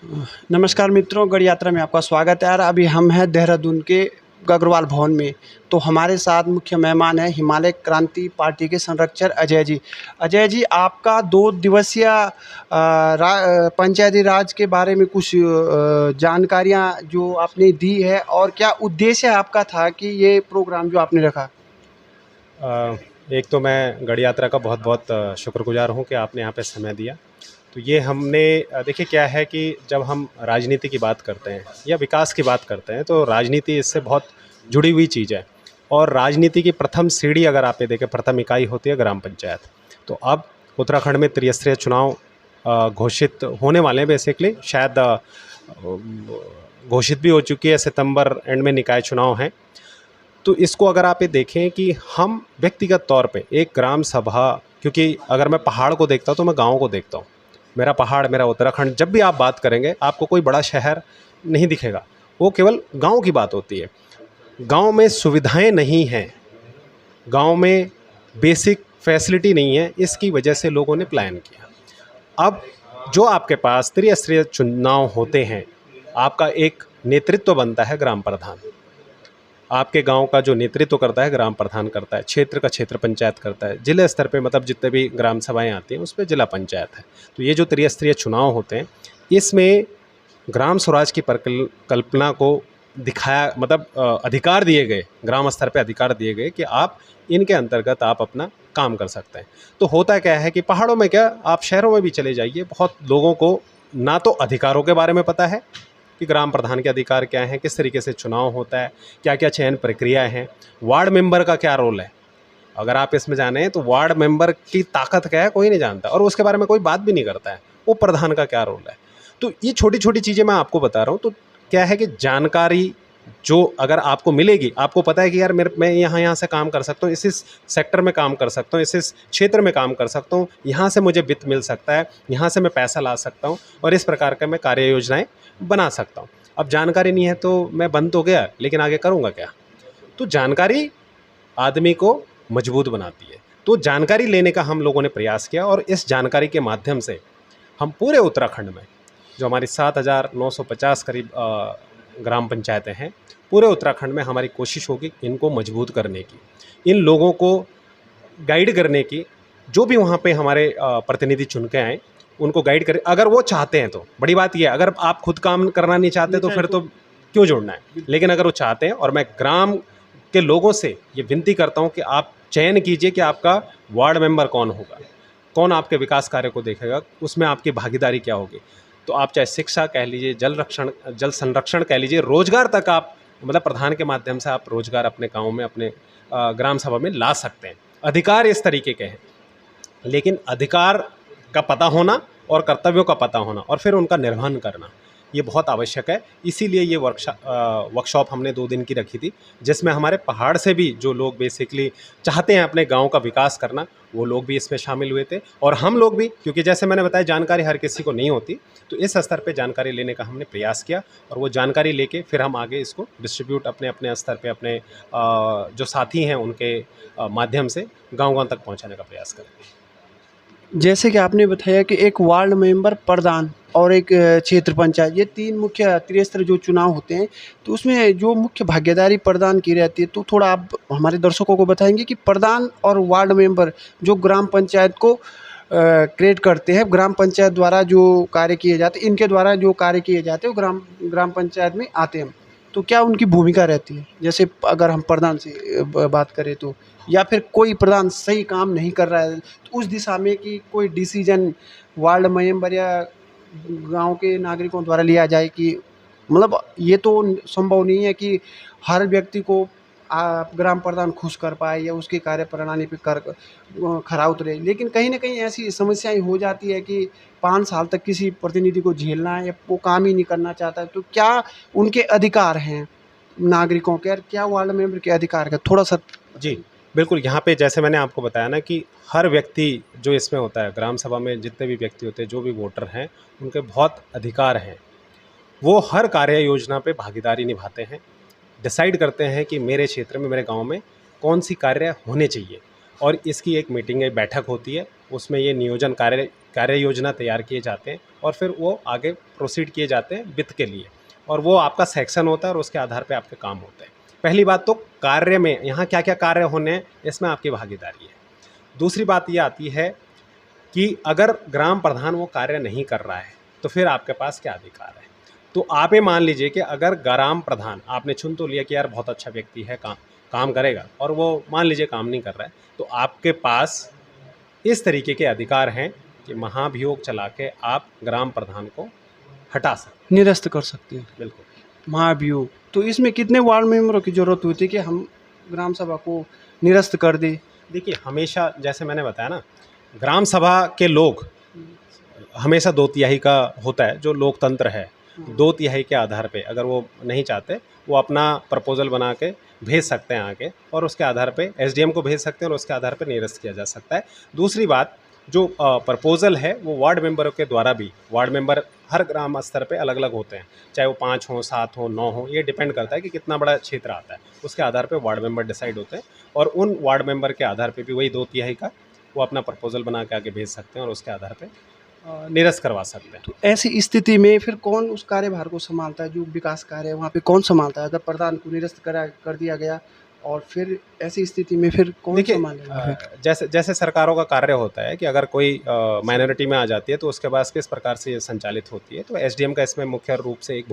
नमस्कार मित्रों, गढ़ यात्रा में आपका स्वागत है यार। अभी हम हैं देहरादून के अग्रवाल भवन में। तो हमारे साथ मुख्य मेहमान हैं हिमालय क्रांति पार्टी के संरक्षक अजय जी। अजय जी, आपका 2 दिवसीय पंचायती राज के बारे में कुछ जानकारियाँ जो आपने दी है और क्या उद्देश्य आपका था कि ये प्रोग्राम जो आपने रखा? एक तो मैं गढ़ यात्रा का बहुत बहुत शुक्रगुजार हूँ कि आपने यहाँ पे समय दिया। तो ये हमने देखिए क्या है कि जब हम राजनीति की बात करते हैं या विकास की बात करते हैं तो राजनीति इससे बहुत जुड़ी हुई चीज़ है। और राजनीति की प्रथम सीढ़ी अगर आप ये देखें, प्रथम इकाई होती है ग्राम पंचायत। तो अब उत्तराखंड में त्रिस्तरीय चुनाव घोषित होने वाले हैं। बेसिकली शायद घोषित भी हो चुकी है, सितंबर एंड में निकाय चुनाव हैं। तो इसको अगर आप ये देखें कि हम व्यक्तिगत तौर पे एक ग्राम सभा, क्योंकि अगर मैं पहाड़ को देखता हूँ तो मैं गाँव को देखता हूँ। मेरा पहाड़, मेरा उत्तराखंड, जब भी आप बात करेंगे आपको कोई बड़ा शहर नहीं दिखेगा, वो केवल गाँव की बात होती है। गाँव में सुविधाएं नहीं हैं, गाँव में बेसिक फैसिलिटी नहीं है, इसकी वजह से लोगों ने प्लान किया। अब जो आपके पास त्रिस्तरीय चुनाव होते हैं, आपका एक नेतृत्व बनता है ग्राम प्रधान। आपके गांव का जो नेतृत्व करता है ग्राम प्रधान करता है, क्षेत्र का क्षेत्र पंचायत करता है, जिले स्तर पे मतलब जितने भी ग्राम सभाएं आती हैं उस पर जिला पंचायत है। तो ये जो त्रिस्तरीय चुनाव होते हैं, इसमें ग्राम स्वराज की परिकल्पना को दिखाया, मतलब अधिकार दिए गए, ग्राम स्तर पे अधिकार दिए गए कि आप इनके अंतर्गत आप अपना काम कर सकते हैं। तो होता क्या है कि पहाड़ों में क्या, आप शहरों में भी चले जाइए, बहुत लोगों को ना तो अधिकारों के बारे में पता है कि ग्राम प्रधान के अधिकार क्या हैं, किस तरीके से चुनाव होता है, क्या क्या चयन प्रक्रियाएं हैं, वार्ड मेंबर का क्या रोल है। अगर आप इसमें जाने हैं तो वार्ड मेंबर की ताकत क्या है कोई नहीं जानता, और उसके बारे में कोई बात भी नहीं करता है, वो प्रधान का क्या रोल है। तो ये छोटी छोटी चीज़ें मैं आपको बता रहा हूँ। तो क्या है कि जानकारी जो अगर आपको मिलेगी, आपको पता है कि यार मैं यहाँ से काम कर सकता हूँ, इस सेक्टर में काम कर सकता हूँ, इस क्षेत्र में काम कर सकता हूँ, यहाँ से मुझे वित्त मिल सकता है, यहाँ से मैं पैसा ला सकता हूँ, और इस प्रकार का मैं कार्य योजनाएं बना सकता हूँ। अब जानकारी नहीं है तो मैं बन तो गया, लेकिन आगे करूँगा क्या। तो जानकारी आदमी को मजबूत बनाती है। तो जानकारी लेने का हम लोगों ने प्रयास किया, और इस जानकारी के माध्यम से हम पूरे उत्तराखंड में जो हमारी 7,950 करीब ग्राम पंचायतें हैं, पूरे उत्तराखंड में हमारी कोशिश होगी इनको मजबूत करने की, इन लोगों को गाइड करने की। जो भी वहाँ पे हमारे प्रतिनिधि चुन के आए उनको गाइड करें, अगर वो चाहते हैं तो। बड़ी बात यह है, अगर आप खुद काम करना नहीं चाहते तो फिर तो क्यों जुड़ना है। लेकिन अगर वो चाहते हैं, और मैं ग्राम के लोगों से ये विनती करता हूँ कि आप चयन कीजिए कि आपका वार्ड मेंबर कौन होगा, कौन आपके विकास कार्य को देखेगा, उसमें आपकी भागीदारी क्या होगी। तो आप चाहे शिक्षा कह लीजिए, जल संरक्षण कह लीजिए, रोजगार तक आप, मतलब प्रधान के माध्यम से आप रोजगार अपने गाँव में, अपने ग्राम सभा में ला सकते हैं। अधिकार इस तरीके के हैं, लेकिन अधिकार का पता होना और कर्तव्यों का पता होना और फिर उनका निर्वहन करना, ये बहुत आवश्यक है। इसीलिए ये वर्कशॉप हमने 2 दिन की रखी थी, जिसमें हमारे पहाड़ से भी जो लोग बेसिकली चाहते हैं अपने गांव का विकास करना, वो लोग भी इसमें शामिल हुए थे। और हम लोग भी, क्योंकि जैसे मैंने बताया जानकारी हर किसी को नहीं होती, तो इस स्तर पे जानकारी लेने का हमने प्रयास किया, और वो जानकारी लेके फिर हम आगे इसको डिस्ट्रीब्यूट अपने अपने स्तर पे, अपने जो साथी हैं उनके माध्यम से गाँव-गाँव तक पहुँचाने का प्रयास करेंगे। जैसे कि आपने बताया कि एक वार्ड मेंबर, प्रधान और एक क्षेत्र पंचायत, ये 3 मुख्य त्रिस्तरीय जो चुनाव होते हैं, तो उसमें जो मुख्य भागीदारी प्रधान की रहती है, तो थोड़ा आप हमारे दर्शकों को बताएंगे कि प्रधान और वार्ड मेंबर जो ग्राम पंचायत को क्रिएट करते हैं, ग्राम पंचायत द्वारा जो कार्य किए जाते हैं, इनके द्वारा जो कार्य किए जाते हैं वो ग्राम ग्राम पंचायत में आते हैं, तो क्या उनकी भूमिका रहती है? जैसे अगर हम प्रधान से बात करें तो, या फिर कोई प्रधान सही काम नहीं कर रहा है तो उस दिशा में कि कोई डिसीजन वार्ड मेंबर या गांव के नागरिकों द्वारा लिया जाए कि, मतलब ये तो संभव नहीं है कि हर व्यक्ति को ग्राम प्रधान खुश कर पाए या उसकी कार्य प्रणाली पे कर खरा उतरे, लेकिन कहीं ना कहीं ऐसी समस्याएं हो जाती है कि 5 साल तक किसी प्रतिनिधि को झेलना है या वो काम ही नहीं करना चाहता है, तो क्या उनके अधिकार हैं नागरिकों के, और क्या वार्ड मेंबर के अधिकार का थोड़ा सा? जी, बिल्कुल। यहाँ पे जैसे मैंने आपको बताया ना कि हर व्यक्ति जो इसमें होता है, ग्राम सभा में जितने भी व्यक्ति होते हैं, जो भी वोटर हैं, उनके बहुत अधिकार हैं। वो हर कार्य योजना पे भागीदारी निभाते हैं, डिसाइड करते हैं कि मेरे क्षेत्र में, मेरे गाँव में कौन-सी कार्य होने चाहिए, और इसकी एक मीटिंग, एक बैठक होती है, उसमें ये नियोजन कार्य कार्य योजना तैयार किए जाते हैं और फिर वो आगे प्रोसीड किए जाते हैं वित्त के लिए, और वो आपका सेक्शन होता है और उसके आधार पे आपके काम होते हैं। पहली बात तो कार्य में यहाँ क्या क्या कार्य होने हैं, इसमें आपकी भागीदारी है। दूसरी बात ये आती है कि अगर ग्राम प्रधान वो कार्य नहीं कर रहा है तो फिर आपके पास क्या अधिकार है। तो आप ये मान लीजिए कि अगर ग्राम प्रधान आपने चुन तो लिया कि यार बहुत अच्छा व्यक्ति है, काम करेगा, और वो मान लीजिए काम नहीं कर रहा है, तो आपके पास इस तरीके के अधिकार हैं कि महाभियोग चला के आप ग्राम प्रधान को हटा सकते निरस्त कर सकते हैं। हैं। बिल्कुल। महाभियोग, तो इसमें कितने वार्ड मेंबरों की ज़रूरत होती है कि हम ग्राम सभा को निरस्त कर दें? देखिए, हमेशा जैसे मैंने बताया ना, ग्राम सभा के लोग हमेशा 2/3 का होता है जो लोकतंत्र है। 2/3 के आधार पे अगर वो नहीं चाहते, वो अपना प्रपोजल बना के भेज सकते हैं आगे, और उसके आधार पे एसडीएम को भेज सकते हैं और उसके आधार पे निरस्त किया जा सकता है। दूसरी बात, जो प्रपोजल है वो वार्ड मेंबरों के द्वारा भी, वार्ड मेंबर हर ग्राम स्तर पे अलग अलग होते हैं, चाहे वो 5 हों, 7 हों, 9 हों, ये डिपेंड करता है कि कितना बड़ा क्षेत्र आता है, उसके आधार पे वार्ड मेंबर डिसाइड होते हैं, और उन वार्ड मेंबर के आधार पे भी वही 2/3 का वो अपना प्रपोजल बना के आगे भेज सकते हैं और उसके आधार पे निरस्त करवा सकते हैं। तो ऐसी स्थिति में फिर कौन उस कार्यभार को संभालता है, जो विकास कार्य है वहाँ पे कौन संभालता है? अगर प्रधान को निरस्त कर दिया गया और फिर ऐसी स्थिति में फिर कौन देखिए, संभालेगा फिर? जैसे जैसे सरकारों का कार्य होता है कि अगर कोई माइनॉरिटी में आ जाती है तो उसके बाद किस प्रकार से ये संचालित होती है, तो एसडीएम का इसमें मुख्य रूप से एक